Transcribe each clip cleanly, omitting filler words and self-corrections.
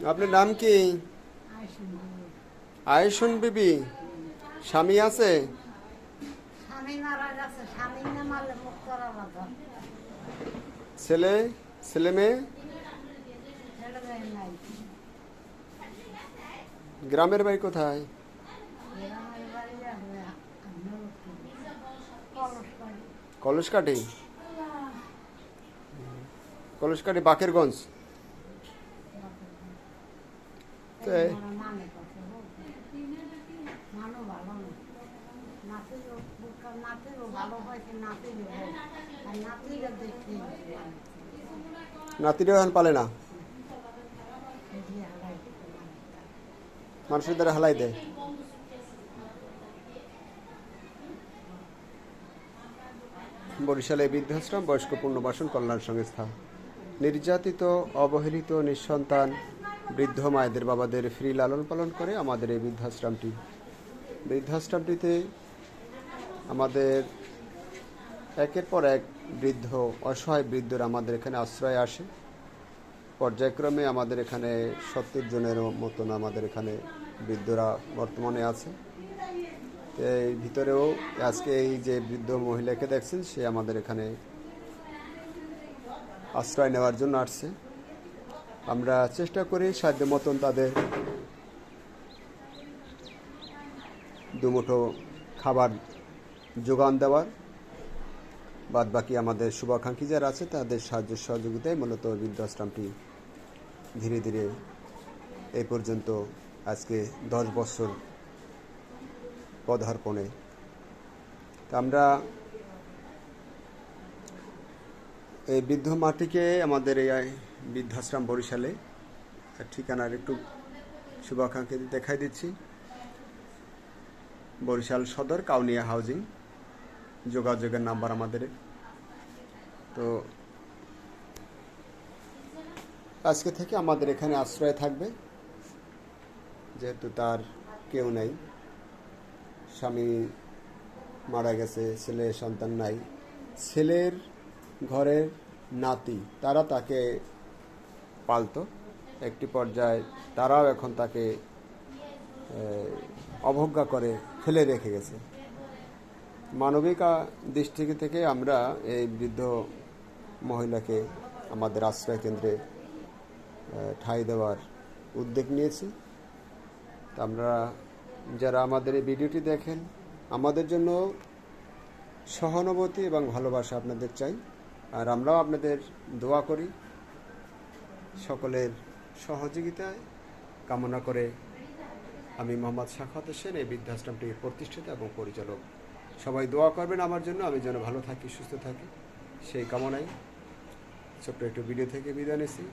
আপনার নাম কি? আয়েশন বিবি। স্বামী আছে? স্বামী মারা গেছে, স্বামী না মারলে মুখ করা বাধা। ছেলে ছেলে মেয়ে? ছেলে মেয়ে নাই। গ্রামের বাড়ি কোথায়? গ্রামের বাড়ি আছে কলস বাড়ি। কলসকাঠি। কলসকাঠি বাকেরগঞ্জ। তো মানে করছে মানুষ ভালো না। নাতিরও নাতিরও ভালো হয়েছে, নাতিরও আর নাতিরও দেখতে নাতিরা এখন পালে না, মানুষের দ্বারা হালাই দেয়। বরিশালে বৃদ্ধাশ্রম বয়স্ক পুনর্বাসন কল্যাণ সংস্থা নির্যাতিত, অবহেলিত, নিঃসন্তান বৃদ্ধ মায়েদের বাবাদের ফ্রি লালন পালন করে আমাদের এই বৃদ্ধাশ্রমটিতে আমাদের একের পর এক বৃদ্ধ, অসহায় বৃদ্ধরা আমাদের এখানে আশ্রয় আসে। পর্যায়ক্রমে আমাদের এখানে 70 জনের মতন আমাদের এখানে বৃদ্ধরা বর্তমানে আছে। তো এই ভিতরেও আজকে এই যে বৃদ্ধ মহিলাকে দেখছেন, সে আমাদের এখানে আশ্রয় নেওয়ার জন্য আসছে। আমরা চেষ্টা করি সাধ্য মতন তাদের দুমুঠো খাবার যোগান দেওয়ার। বাদ বাকি আমাদের শুভাকাঙ্ক্ষী যারা আছে তাদের সাহায্য সহযোগিতায় মূলত বৃদ্ধাশ্রমটি ধীরে ধীরে এই পর্যন্ত আজকে 10 বছর পদার্পণে। তা আমরা এই বৃদ্ধ মাটিকে আমাদের এই বৃদ্ধাশ্রম বরিশালে ঠিকানার একটু শুভাকাঙ্ক্ষী দেখাই দিচ্ছি। বরিশাল সদর, কাউনিয়া হাউজিং। যোগাযোগের নাম্বার আমাদের। তো আজকে থেকে আমাদের এখানে আশ্রয় থাকবে, যেহেতু তার কেউ নেই, স্বামী মারা গেছে, ছেলে সন্তান নাই, ছেলের ঘরের নাতি তারা তাকে পালতো। একটি পর্যায়ে তারাও এখন তাকে অবজ্ঞা করে ফেলে রেখে গেছে। মানবিক দৃষ্টি থেকে আমরা এই বৃদ্ধ মহিলাকে আমাদের আশ্রয় কেন্দ্রে ঠাঁই দেওয়ার উদ্যোগ নিয়েছি। তা আমরা যারা আমাদের এই ভিডিওটি দেখেন, আমাদের জন্য সহানুভূতি এবং ভালোবাসা আপনাদের চাই, আর আমরাও আপনাদের দোয়া করি। সকলের সহযোগিতায় কামনা করে আমি মোহাম্মদ সাখাওয়াত হোসেন, এই বৃদ্ধাশ্রমটির প্রতিষ্ঠাতা এবং পরিচালক। সবাই দোয়া করবেন আমার জন্য, আমি যেন ভালো থাকি, সুস্থ থাকি, সেই কামনায় ছোট্ট একটু ভিডিও থেকে বিদায় নিচ্ছি।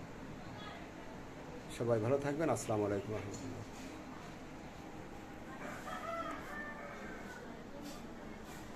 সবাই ভালো থাকবেন। আসসালামু আলাইকুম রহমতুল্লাহ।